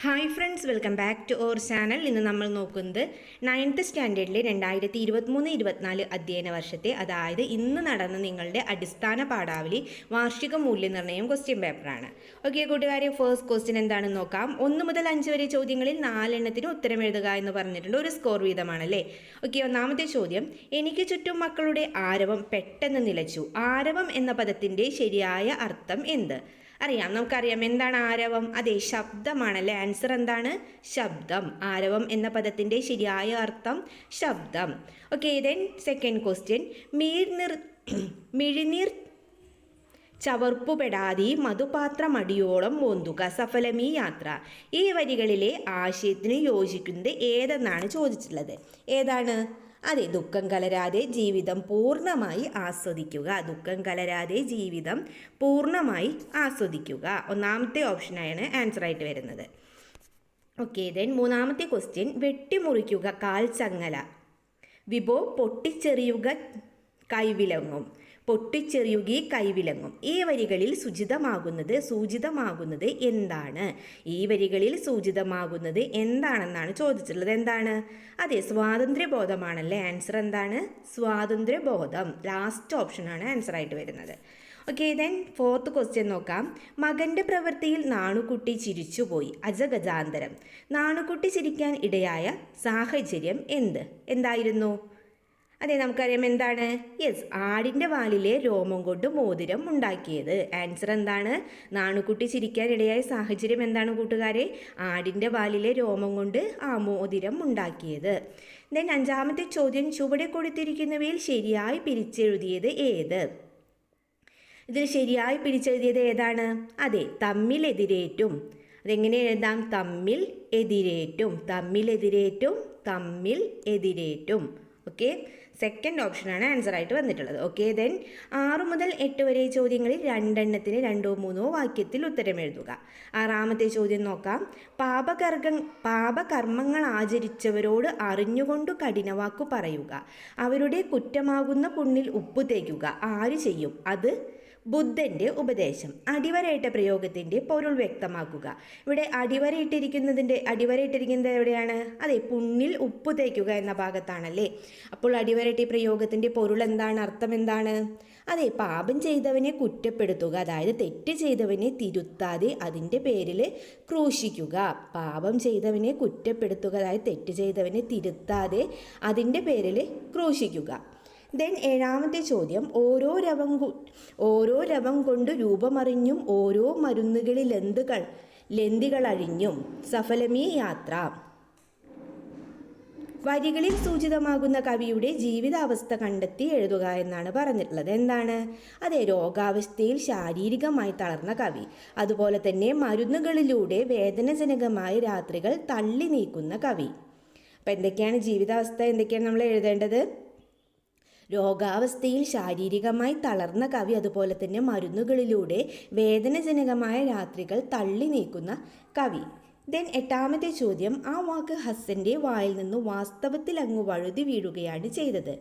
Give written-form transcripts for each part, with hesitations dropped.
Hi friends, welcome back to our channel. ഇന്ന് നമ്മൾ നോക്കുന്നത് 9th സ്റ്റാൻഡേർഡിലെ 2023-24 അധ്യയന വർഷത്തെ, അതായത് ഇന്ന് നടന്ന നിങ്ങളുടെ അടിസ്ഥാന പാഠാവലി വാർഷിക മൂല്യനിർണ്ണയം ക്വസ്റ്റ്യൻ പേപ്പറാണ്. ഓക്കെ കൂട്ടുകാരെ, ഫസ്റ്റ് ക്വസ്റ്റ്യൻ എന്താണെന്ന് നോക്കാം. 1 മുതൽ 5 വരെ ചോദ്യങ്ങളിൽ 4 എണ്ണത്തിന് ഉത്തരം എഴുതുക എന്ന് പറഞ്ഞിട്ടുണ്ട്. ഒരു സ്കോർ വീതമാണല്ലേ. ഓക്കെ, ഒന്നാമത്തെ ചോദ്യം: എനിക്ക് ചുറ്റും മക്കളുടെ ആരവം പെട്ടെന്ന് നിലച്ചു. ആരവം എന്ന പദത്തിൻ്റെ ശരിയായ അർത്ഥം എന്ത്? നമുക്കറിയാം എന്താണ് ആരവം. അതെ, ശബ്ദമാണല്ലേ. ആൻസർ എന്താണ്? ശബ്ദം. ആരവം എന്ന പദത്തിൻ്റെ ശരിയായ അർത്ഥം ശബ്ദം. ഓക്കെ, ദെൻ സെക്കൻഡ് ക്വസ്റ്റ്യൻ: മിഴിനീർ ചവർപ്പുപെടാതെ മധുപാത്രമടിയോളം മോന്തുക, സഫലമീ യാത്ര. ഈ വരികളിലെ ആശയത്തിന് യോജിക്കുന്നത് ഏതെന്നാണ് ചോദിച്ചിട്ടുള്ളത്. ഏതാണ്? അതെ, ദുഃഖം കലരാതെ ജീവിതം പൂർണ്ണമായി ആസ്വദിക്കുക. ദുഃഖം കലരാതെ ജീവിതം പൂർണ്ണമായി ആസ്വദിക്കുക. ഒന്നാമത്തെ ഓപ്ഷനാണ് ആൻസർ ആയിട്ട് വരുന്നത്. ഓക്കെ, ദെൻ മൂന്നാമത്തെ ക്വസ്റ്റ്യൻ: വെട്ടിമുറിക്കുക കാൽ ചങ്ങല, വിഭോ പൊട്ടിച്ചെറിയുക കൈവിലങ്ങും. പൊട്ടിച്ചെറിയുകി കൈവിലങ്ങും. ഈ വരികളിൽ സൂചിതമാകുന്നത് എന്താണ്? ഈ വരികളിൽ സൂചിതമാകുന്നത് എന്താണെന്നാണ് ചോദിച്ചിട്ടുള്ളത്. എന്താണ്? അതെ, സ്വാതന്ത്ര്യബോധമാണല്ലേ. ആൻസർ എന്താണ്? സ്വാതന്ത്ര്യബോധം. ലാസ്റ്റ് ഓപ്ഷനാണ് ആൻസർ ആയിട്ട് വരുന്നത്. ഓക്കെ, ദെൻ ഫോർത്ത് ക്വസ്റ്റ്യൻ നോക്കാം. മകൻ്റെ പ്രവൃത്തിയിൽ നാണുക്കുട്ടി ചിരിച്ചുപോയി, അജഗജാന്തരം. നാണുക്കുട്ടി ചിരിക്കാൻ ഇടയായ സാഹചര്യം എന്തായിരുന്നു? അതെ, നമുക്കറിയാം എന്താണ്. യെസ്, ആടിൻ്റെ വാലിലെ രോമം കൊണ്ട് മോതിരം ഉണ്ടാക്കിയത്. ആൻസർ എന്താണ്? നാണുക്കുട്ടി ചിരിക്കാൻ ഇടയായ സാഹചര്യം എന്താണ് കൂട്ടുകാരെ? ആടിൻ്റെ വാലിലെ രോമം കൊണ്ട് ആ മോതിരം ഉണ്ടാക്കിയത്. ദെൻ അഞ്ചാമത്തെ ചോദ്യം: ചുവടെ കൊടുത്തിരിക്കുന്നവയിൽ ശരിയായി പിരിച്ചെഴുതിയത് ഏത്? ഇതിൽ ശരിയായി പിരിച്ചെഴുതിയത് ഏതാണ്? അതെ, തമ്മിലെതിരേറ്റും. അതെങ്ങനെ എഴുതാം? തമ്മിൽ എതിരേറ്റും. ഓക്കെ, സെക്കൻഡ് ഓപ്ഷനാണ് ആൻസർ ആയിട്ട് വന്നിട്ടുള്ളത്. ഓക്കെ, ദെൻ 6 മുതൽ 8 വരെ ചോദ്യങ്ങളിൽ 2 എണ്ണത്തിന് 2ഓ 3ഓ വാക്യത്തിൽ ഉത്തരം എഴുതുക. ആറാമത്തെ ചോദ്യം നോക്കാം. പാപകർമ്മങ്ങൾ ആചരിച്ചവരോട് അറിഞ്ഞുകൊണ്ട് കഠിനവാക്കു പറയുക. അവരുടെ കുറ്റമാകുന്ന പുണ്ണിൽ ഉപ്പ് തേക്കുക. ആര് ചെയ്യും? അത് ബുദ്ധൻ്റെ ഉപദേശം. അടിവരയിട്ട പ്രയോഗത്തിൻ്റെ പൊരുൾ വ്യക്തമാക്കുക. ഇവിടെ അടിവരയിട്ടിരിക്കുന്നത് എവിടെയാണ്? അതെ, പുണ്ണിൽ ഉപ്പ് തേക്കുക എന്ന ഭാഗത്താണല്ലേ. അപ്പോൾ അടിവരയിട്ട പ്രയോഗത്തിൻ്റെ പൊരുൾ എന്താണ്? അർത്ഥം എന്താണ്? അതെ, പാപം ചെയ്തവനെ കുറ്റപ്പെടുത്തുക, അതായത് തെറ്റ് ചെയ്തവനെ തിരുത്താതെ അതിൻ്റെ പേരിൽ ക്രൂശിക്കുക. പാപം ചെയ്തവനെ കുറ്റപ്പെടുത്തുക, അതായത് തെറ്റ് ചെയ്തവനെ തിരുത്താതെ അതിൻ്റെ പേരിൽ ക്രൂശിക്കുക. ദെൻ ഏഴാമത്തെ ചോദ്യം: ഓരോ രവം കൊണ്ട് രൂപമറിഞ്ഞും ഓരോ മരുന്നുകളിൽ ലെന്തികളഴിഞ്ഞും സഫലമീ യാത്ര. വരികളിൽ സൂചിതമാകുന്ന കവിയുടെ ജീവിതാവസ്ഥ കണ്ടെത്തി എഴുതുക എന്നാണ് പറഞ്ഞിട്ടുള്ളത്. എന്താണ്? അതെ, രോഗാവസ്ഥയിൽ ശാരീരികമായി തളർന്ന കവി. അതുപോലെ തന്നെ മരുന്നുകളിലൂടെ വേദനജനകമായ രാത്രികൾ തള്ളി നീക്കുന്ന കവി. അപ്പം എന്തൊക്കെയാണ് ജീവിതാവസ്ഥ? എന്തൊക്കെയാണ് നമ്മൾ എഴുതേണ്ടത്? രോഗാവസ്ഥയിൽ ശാരീരികമായി തളർന്ന കവി, അതുപോലെ തന്നെ മരുന്നുകളിലൂടെ വേദനജനകമായ രാത്രികൾ തള്ളി നീക്കുന്ന കവി. ദെൻ എട്ടാമത്തെ ചോദ്യം: ആ വാക്ക് ഹസ്സൻ്റെ വായിൽ നിന്ന് വാസ്തവത്തിൽ അങ്ങ് വഴുതി വീഴുകയാണ് ചെയ്തത്.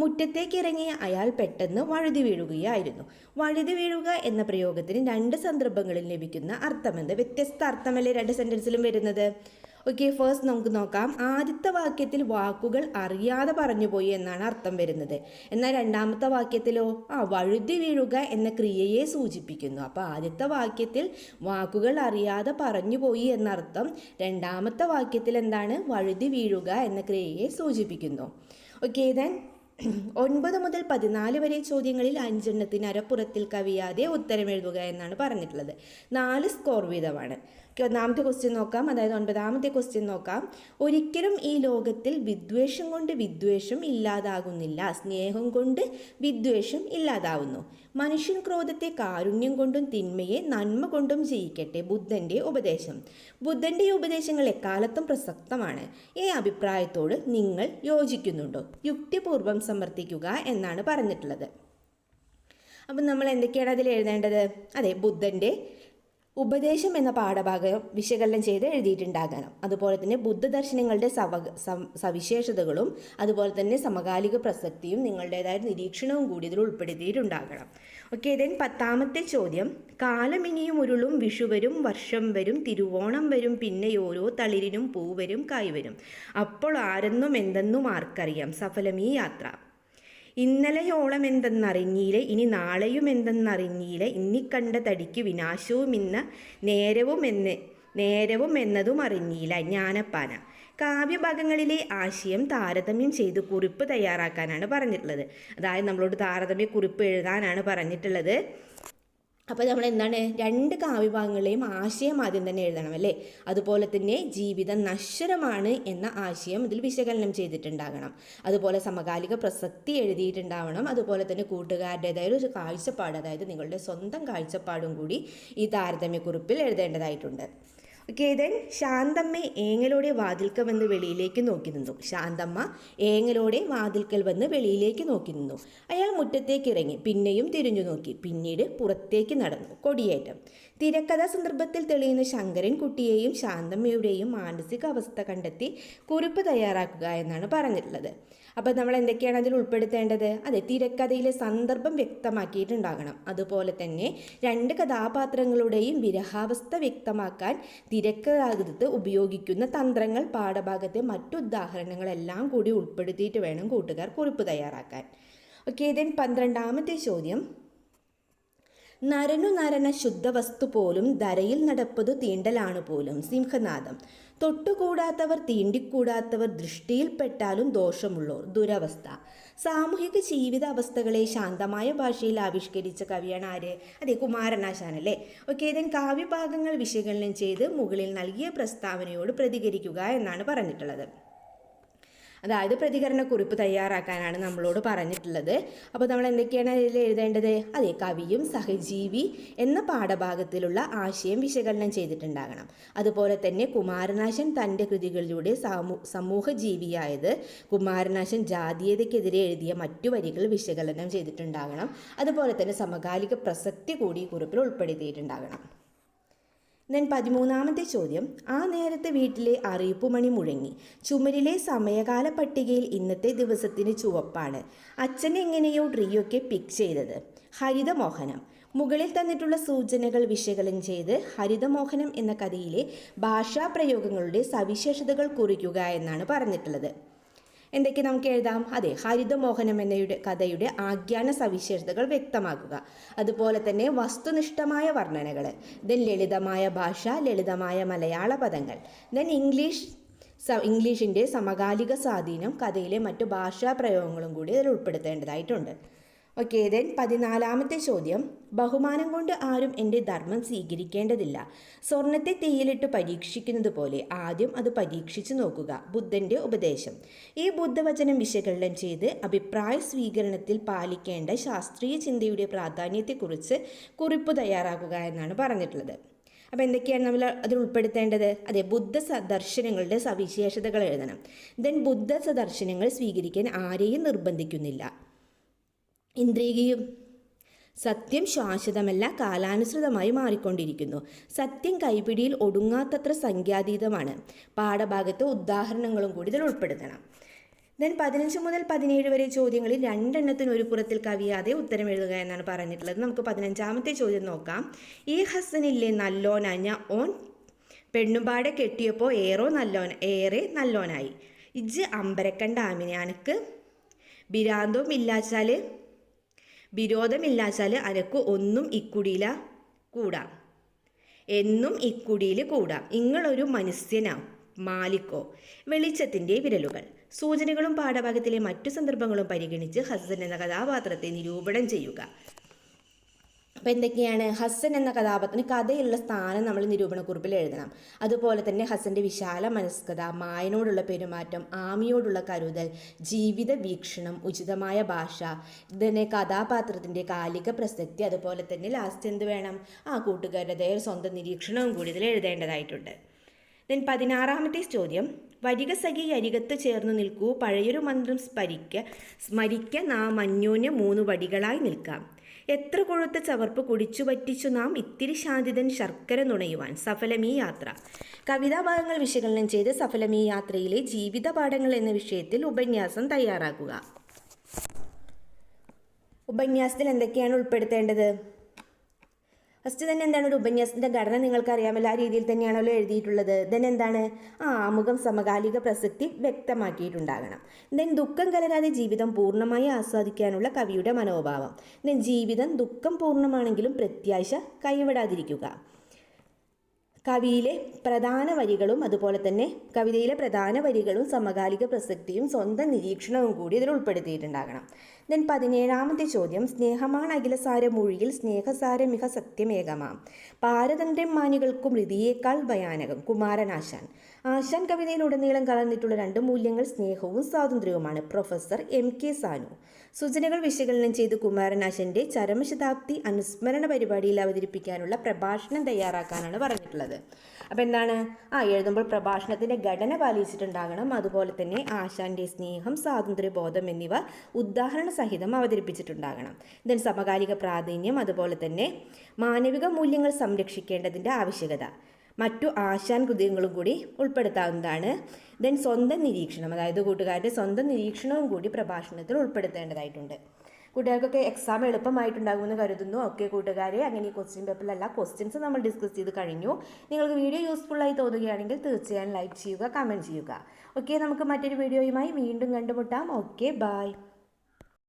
മുറ്റത്തേക്ക് ഇറങ്ങിയ അയാൾ പെട്ടെന്ന് വഴുതി വീഴുകയായിരുന്നു. വഴുതി വീഴുക എന്ന പ്രയോഗത്തിന് 2 സന്ദർഭങ്ങളിൽ ലഭിക്കുന്ന അർത്ഥമെന്ത്? വ്യത്യസ്ത അർത്ഥമല്ലേ 2 സെൻറ്റൻസിലും വരുന്നത്. ഓക്കെ, ഫസ്റ്റ് നമുക്ക് നോക്കാം. ആദ്യത്തെ വാക്യത്തിൽ വാക്കുകൾ അറിയാതെ പറഞ്ഞുപോയി എന്നാണ് അർത്ഥം വരുന്നത്. എന്നാൽ രണ്ടാമത്തെ വാക്യത്തിലോ വഴുതി വീഴുക എന്ന ക്രിയയെ സൂചിപ്പിക്കുന്നു. അപ്പോൾ ആദ്യത്തെ വാക്യത്തിൽ വാക്കുകൾ അറിയാതെ പറഞ്ഞുപോയി എന്നർത്ഥം. രണ്ടാമത്തെ വാക്യത്തിൽ എന്താണ്? വഴുതി വീഴുക എന്ന ക്രിയയെ സൂചിപ്പിക്കുന്നു. ഓക്കെ, ദെൻ 9 മുതൽ 14 വരെ ചോദ്യങ്ങളിൽ 5 എണ്ണത്തിന് അരപ്പുറത്തിൽ കവിയാതെ ഉത്തരം എഴുതുക എന്നാണ് പറഞ്ഞിട്ടുള്ളത്. 4 സ്കോർ വീതമാണ്. ഒന്നാമത്തെ ക്വസ്റ്റ്യൻ നോക്കാം, അതായത് 9ാമത്തെ ക്വസ്റ്റ്യൻ നോക്കാം. ഒരിക്കലും ഈ ലോകത്തിൽ വിദ്വേഷം കൊണ്ട് വിദ്വേഷം ഇല്ലാതാകുന്നില്ല, സ്നേഹം കൊണ്ട് വിദ്വേഷം ഇല്ലാതാവുന്നു. മനുഷ്യൻ ക്രോധത്തെ കാരുണ്യം കൊണ്ടും തിന്മയെ നന്മ കൊണ്ടും ജയിക്കട്ടെ, ബുദ്ധൻ്റെ ഉപദേശം. ബുദ്ധൻ്റെ ഉപദേശങ്ങൾ എക്കാലത്തും പ്രസക്തമാണ്. ഈ അഭിപ്രായത്തോട് നിങ്ങൾ യോജിക്കുന്നുണ്ടോ? യുക്തിപൂർവം സമർത്ഥിക്കുക എന്നാണ് പറഞ്ഞിട്ടുള്ളത്. അപ്പം നമ്മൾ എന്തൊക്കെയാണ് അതിൽ എഴുതേണ്ടത്? അതെ, ബുദ്ധൻ്റെ ഉപദേശം എന്ന പാഠഭാഗം വിശകലനം ചെയ്ത് എഴുതിയിട്ടുണ്ടാകണം. അതുപോലെ തന്നെ ബുദ്ധദർശനങ്ങളുടെ സവിശേഷതകളും അതുപോലെ തന്നെ സമകാലിക പ്രസക്തിയും നിങ്ങളുടേതായ നിരീക്ഷണവും കൂടി ഇതിൽ ഉൾപ്പെടുത്തിയിട്ടുണ്ടാകണം. ഓക്കെ, ദെൻ 10ാമത്തെ ചോദ്യം, കാലമിനിയും ഉരുളും വിഷുവരും വർഷം വരും തിരുവോണം വരും പിന്നെ ഓരോ തളിരിനും പൂവരും കായ്വരും അപ്പോൾ ആരെന്നും എന്തെന്നും ആർക്കറിയാം സഫലമീ യാത്ര. ഇന്നലെയോളം എന്തെന്നറിഞ്ഞീലെ ഇനി നാളെയും എന്തെന്നറിഞ്ഞീലെ ഇന്നിക്കണ്ട തടിക്ക് വിനാശവും ഇന്ന നേരവും എന്നതും അറിഞ്ഞീല ജ്ഞാനപ്പാന. കാവ്യഭാഗങ്ങളിലെ ആശയം താരതമ്യം ചെയ്ത് കുറിപ്പ് തയ്യാറാക്കാനാണ് പറഞ്ഞിട്ടുള്ളത്. അതായത് നമ്മളോട് താരതമ്യ കുറിപ്പ് എഴുതാനാണ് പറഞ്ഞിട്ടുള്ളത്. അപ്പോൾ നമ്മൾ എന്താണ്, 2 കാവ്യഭാഗങ്ങളെയും ആശയം ആദ്യം തന്നെ എഴുതണം അല്ലേ. അതുപോലെ തന്നെ ജീവിതം നശ്വരമാണ് എന്ന ആശയം ഇതിൽ വിശകലനം ചെയ്തിട്ടുണ്ടാകണം. അതുപോലെ സമകാലിക പ്രസക്തി എഴുതിയിട്ടുണ്ടാവണം. അതുപോലെ തന്നെ കൂട്ടുകാരുടേതായ ഒരു കാഴ്ചപ്പാട്, അതായത് നിങ്ങളുടെ സ്വന്തം കാഴ്ചപ്പാടും കൂടി ഈ താരതമ്യക്കുറിപ്പിൽ എഴുതേണ്ടതായിട്ടുണ്ട്. ഓക്കെ, ദെൻ ശാന്തമ്മ ഏങ്ങലോടെ വാതിൽക്കൽ വന്ന് വെളിയിലേക്ക് നോക്കി നിന്നു. ശാന്തമ്മ ഏങ്ങലോടെ വാതിൽക്കൽ വന്ന് വെളിയിലേക്ക് നോക്കി നിന്നു. അയാൾ മുറ്റത്തേക്ക് ഇറങ്ങി, പിന്നെയും തിരിഞ്ഞു നോക്കി, പിന്നീട് പുറത്തേക്ക് നടന്നു. കൊടിയേറ്റം. തിരക്കഥാ സന്ദർഭത്തിൽ തെളിയുന്ന ശങ്കരൻ കുട്ടിയെയും ശാന്തമ്മയുടെയും മാനസികാവസ്ഥ കണ്ടെത്തി കുറിപ്പ് തയ്യാറാക്കുക എന്നാണ് പറഞ്ഞിട്ടുള്ളത്. അപ്പോൾ നമ്മൾ എന്തൊക്കെയാണ് അതിൽ ഉൾപ്പെടുത്തേണ്ടത്? അതെ, തിരക്കഥയിലെ സന്ദർഭം വ്യക്തമാക്കിയിട്ടുണ്ടാകണം. അതുപോലെ തന്നെ 2 കഥാപാത്രങ്ങളുടെയും വിരഹാവസ്ഥ വ്യക്തമാക്കാൻ തിരക്കഥാകൃത്ത് ഉപയോഗിക്കുന്ന തന്ത്രങ്ങൾ, പാഠഭാഗത്തെ മറ്റു ഉദാഹരണങ്ങളെല്ലാം കൂടി ഉൾപ്പെടുത്തിയിട്ട് വേണം കൂട്ടുകാർ കുറിപ്പ് തയ്യാറാക്കാൻ. ഓക്കെ, ദെൻ 12ാമത്തെ ചോദ്യം, നരനു നരന ശുദ്ധവസ്തു പോലും ധരയിൽ നടപ്പതു തീണ്ടലാണ് പോലും സിംഹനാദം. തൊട്ടുകൂടാത്തവർ തീണ്ടിക്കൂടാത്തവർ ദൃഷ്ടിയിൽപ്പെട്ടാലും ദോഷമുള്ളോർ ദുരവസ്ഥ. സാമൂഹിക ജീവിത അവസ്ഥകളെ ശാന്തമായ ഭാഷയിൽ ആവിഷ്കരിച്ച കവിയാണ് ആര്? അതെ, കുമാരനാശാൻ അല്ലേ. ഓക്കെ, ദെൻ കാവ്യഭാഗങ്ങൾ വിശകലനം ചെയ്ത് മുകളിൽ നൽകിയ പ്രസ്താവനയോട് പ്രതികരിക്കുക എന്നാണ് പറഞ്ഞിട്ടുള്ളത്. അതായത് പ്രതികരണക്കുറിപ്പ് തയ്യാറാക്കാനാണ് നമ്മളോട് പറഞ്ഞിട്ടുള്ളത്. അപ്പോൾ നമ്മൾ എന്തൊക്കെയാണ് ഇതിൽ എഴുതേണ്ടത്? അതെ, കവിയും സഹജീവി എന്ന പാഠഭാഗത്തിലുള്ള ആശയം വിശകലനം ചെയ്തിട്ടുണ്ടാകണം. അതുപോലെ തന്നെ കുമാരനാശൻ തൻ്റെ കൃതികളിലൂടെ സമൂഹജീവിയായത് കുമാരനാശൻ ജാതീയതയ്ക്കെതിരെ എഴുതിയ മറ്റു വരികൾ വിശകലനം ചെയ്തിട്ടുണ്ടാകണം. അതുപോലെ തന്നെ സമകാലിക പ്രസക്തി കൂടി ഈ കുറിപ്പിൽ ഉൾപ്പെടുത്തിയിട്ടുണ്ടാകണം. ദെൻ 13ാമത്തെ ചോദ്യം, ആ നേരത്തെ വീട്ടിലെ അറിയിപ്പുമണി മുഴങ്ങി. ചുമരിലെ സമയകാല പട്ടികയിൽ ഇന്നത്തെ ദിവസത്തിന് ചുവപ്പാണ്. അച്ഛൻ എങ്ങനെയോ ട്രീയൊക്കെ പിക്ക് ചെയ്തത്. ഹരിതമോഹനം. മുകളിൽ തന്നിട്ടുള്ള സൂചനകൾ വിശകലനം ചെയ്ത് ഹരിതമോഹനം എന്ന കഥയിലെ ഭാഷാപ്രയോഗങ്ങളുടെ സവിശേഷതകൾ കുറിക്കുക എന്നാണ് പറഞ്ഞിട്ടുള്ളത്. എന്തൊക്കെ നമുക്ക് എഴുതാം? അതെ, ഹരിതമോഹനം എന്ന കഥയുടെ ആഖ്യാന സവിശേഷതകൾ വ്യക്തമാക്കുക. അതുപോലെ തന്നെ വസ്തുനിഷ്ഠമായ വർണ്ണനകൾ, ദെൻ ലളിതമായ ഭാഷ, ലളിതമായ മലയാള പദങ്ങൾ, ദെൻ ഇംഗ്ലീഷിൻ്റെ സമകാലിക സ്വാധീനം, കഥയിലെ മറ്റു ഭാഷാ പ്രയോഗങ്ങളും കൂടി അതിൽ ഉൾപ്പെടുത്തേണ്ടതായിട്ടുണ്ട്. ഓക്കെ, ദെൻ 14ാമത്തെ ചോദ്യം, ബഹുമാനം കൊണ്ട് ആരും എൻ്റെ ധർമ്മം സ്വീകരിക്കേണ്ടതില്ല. സ്വർണത്തെ തീയിലിട്ട് പരീക്ഷിക്കുന്നത് പോലെ ആദ്യം അത് പരീക്ഷിച്ചു നോക്കുക. ബുദ്ധൻ്റെ ഉപദേശം. ഈ ബുദ്ധവചനം വിശകലനം ചെയ്ത് അഭിപ്രായ സ്വീകരണത്തിൽ പാലിക്കേണ്ട ശാസ്ത്രീയ ചിന്തയുടെ പ്രാധാന്യത്തെക്കുറിച്ച് കുറിപ്പ് തയ്യാറാക്കുക എന്നാണ് പറഞ്ഞിട്ടുള്ളത്. അപ്പോൾ എന്തൊക്കെയാണ് നമ്മൾ അതിൽ ഉൾപ്പെടുത്തേണ്ടത്? അതെ, ബുദ്ധ ദർശനങ്ങളുടെ സവിശേഷതകൾ എഴുതണം. ദെൻ ബുദ്ധ ദർശനങ്ങൾ സ്വീകരിക്കാൻ ആരെയും നിർബന്ധിക്കുന്നില്ല. ഇന്ദ്രിയയും സത്യം ശാശ്വതമല്ല, കാലാനുസൃതമായി മാറിക്കൊണ്ടിരിക്കുന്നു. സത്യം കൈപിടിയിൽ ഒടുങ്ങാത്തത്ര സംഖ്യാതീതമാണ്. പാഠഭാഗത്ത് ഉദാഹരണങ്ങളും കൂടി ഇതിൽ ഉൾപ്പെടുത്തണം. ദെൻ 15 മുതൽ 17 വരെ ചോദ്യങ്ങളിൽ 2 എണ്ണത്തിന് ഒരു പുറത്തിൽ കവിയാതെ ഉത്തരം എഴുതുക എന്നാണ് പറഞ്ഞിട്ടുള്ളത്. നമുക്ക് 15ാമത്തെ ചോദ്യം നോക്കാം. ഈ ഹസനില്ലേ നല്ലോനഞ്ഞ ഓൻ പെണ്ണുപാടെ കെട്ടിയപ്പോൾ ഏറെ നല്ലോനായി. ഇജ്ജ് അമ്പരക്കണ്ട ആമിനെ അനക്ക് വിരോധമില്ലാച്ചാൽ അനക്ക് ഒന്നും ഇക്കുടിയില കൂടാം, എന്നും ഇക്കുടിയിൽ കൂടാം. ഇങ്ങളൊരു മനുഷ്യനാ മാലിക്കോ. വെളിച്ചത്തിൻ്റെ വിരലുകൾ. സൂചനകളും പാഠഭാഗത്തിലെ മറ്റു സന്ദർഭങ്ങളും പരിഗണിച്ച് ഹസൻ എന്ന കഥാപാത്രത്തെ നിരൂപണം ചെയ്യുക. അപ്പോൾ എന്തൊക്കെയാണ്? ഹസൻ എന്ന കഥാപാത്രത്തിന് കഥയുള്ള സ്ഥാനം നമ്മൾ നിരൂപണക്കുറിപ്പിൽ എഴുതണം. അതുപോലെ തന്നെ ഹസൻ്റെ വിശാല മനസ്കത, മായനോടുള്ള പെരുമാറ്റം, ആമിയോടുള്ള കരുതൽ, ജീവിത വീക്ഷണം, ഉചിതമായ ഭാഷ, ഇതിനെ കഥാപാത്രത്തിൻ്റെ കാലിക പ്രസക്തി, അതുപോലെ തന്നെ ലാസ്റ്റ് എന്ത് വേണം? കൂട്ടുകാരുടെ സ്വന്തം നിരീക്ഷണവും കൂടി ഇതിൽ എഴുതേണ്ടതായിട്ടുണ്ട്. ദെൻ 16ാമത്തെ ചോദ്യം, വരിക സഖി അരികത്ത് ചേർന്ന് നിൽക്കൂ, പഴയൊരു മന്ത്രം സ്മരിക്ക നാം അന്യോന്യം 3 വടികളായി നിൽക്കാം. എത്ര കൊഴുത്ത ചവർപ്പ് കുടിച്ചു പറ്റിച്ചു നാം ഇത്തിരി ശാന്തിതൻ ശർക്കര നുണയുവാൻ. സഫലമീ യാത്ര. കവിതാഭാഗങ്ങൾ വിശകലനം ചെയ്ത് സഫലമീ യാത്രയിലെ ജീവിത പാഠങ്ങൾ എന്ന വിഷയത്തിൽ ഉപന്യാസം തയ്യാറാക്കുക. ഉപന്യാസത്തിൽ എന്തൊക്കെയാണ് ഉൾപ്പെടുത്തേണ്ടത്? ഫസ്റ്റ് തന്നെ എന്താണ് ഒരു ഉപന്യാസത്തിൻ്റെ ഘടന നിങ്ങൾക്കറിയാമല്ലോ, ആ രീതിയിൽ തന്നെയാണല്ലോ എഴുതിയിട്ടുള്ളത്. ദെൻ എന്താണ് ആമുഖം സമകാലിക പ്രസക്തി വ്യക്തമാക്കിയിട്ടുണ്ടാകണം. ദെൻ ദുഃഖം കലരാതെ ജീവിതം പൂർണ്ണമായി ആസ്വദിക്കാനുള്ള കവിയുടെ മനോഭാവം. ദെൻ ജീവിതം ദുഃഖം പൂർണ്ണമാണെങ്കിലും പ്രത്യാശ കൈവിടാതിരിക്കുക. കവിയിലെ പ്രധാന വരികളും അതുപോലെ തന്നെ കവിതയിലെ പ്രധാന വരികളും സമകാലിക പ്രസക്തിയും സ്വന്തം നിരീക്ഷണവും കൂടി ഇതിൽ ഉൾപ്പെടുത്തിയിട്ടുണ്ടാകണം. ദെൻ 17ാമത്തെ ചോദ്യം, സ്നേഹമാണ് അഖിലസാരമൊഴിയിൽ സ്നേഹസാരമിക സത്യമേകമാം. പാരതന്ത്ര്യം മാനികൾക്കും ഹൃതിയേക്കാൾ ഭയാനകം. കുമാരനാശാൻ. ആശാൻ കവിതയിലുടനീളം കലർന്നിട്ടുള്ള 2 മൂല്യങ്ങൾ സ്നേഹവും സ്വാതന്ത്ര്യവുമാണ്. Professor MK Sanu. സൂചനകൾ വിശകലനം ചെയ്ത് കുമാരനാശാന്റെ ചരമശതാബ്ദി അനുസ്മരണ പരിപാടിയിൽ അവതരിപ്പിക്കാനുള്ള പ്രഭാഷണം തയ്യാറാക്കാനാണ് പറഞ്ഞിട്ടുള്ളത്. അപ്പോൾ എന്താണ് എഴുതുമ്പോൾ പ്രഭാഷണത്തിൻ്റെ ഘടന പാലിച്ചിട്ടുണ്ടാകണം. അതുപോലെ തന്നെ ആശാന്റെ സ്നേഹം, സ്വാതന്ത്ര്യബോധം എന്നിവ ഉദാഹരണ സഹിതം അവതരിപ്പിച്ചിട്ടുണ്ടാകണം. ദെൻ സമകാലിക പ്രാധാന്യം, അതുപോലെ തന്നെ മാനവിക മൂല്യങ്ങൾ സംരക്ഷിക്കേണ്ടതിൻ്റെ ആവശ്യകത, മറ്റു ആശാൻ കൃതികളും കൂടി ഉൾപ്പെടുത്താവുന്നതാണ്. ദെൻ സ്വന്തം നിരീക്ഷണം, അതായത് കൂട്ടുകാരുടെ സ്വന്തം നിരീക്ഷണവും കൂടി പ്രഭാഷണത്തിൽ ഉൾപ്പെടുത്തേണ്ടതായിട്ടുണ്ട്. കൂട്ടുകാർക്കൊക്കെ എക്സാം എളുപ്പമായിട്ടുണ്ടാകുമെന്ന് കരുതുന്നു. ഓക്കെ കൂട്ടുകാരെ, അങ്ങനെ ഈ ക്വസ്റ്റ്യൻ പേപ്പറിലല്ല ക്വസ്റ്റ്യൻസ് നമ്മൾ ഡിസ്കസ് ചെയ്ത് കഴിഞ്ഞു. നിങ്ങൾക്ക് വീഡിയോ യൂസ്ഫുള്ളായി തോന്നുകയാണെങ്കിൽ തീർച്ചയായും ലൈക്ക് ചെയ്യുക, കമൻറ്റ് ചെയ്യുക. ഓക്കെ, നമുക്ക് മറ്റൊരു വീഡിയോയുമായി വീണ്ടും കണ്ടുമുട്ടാം. Okay, by.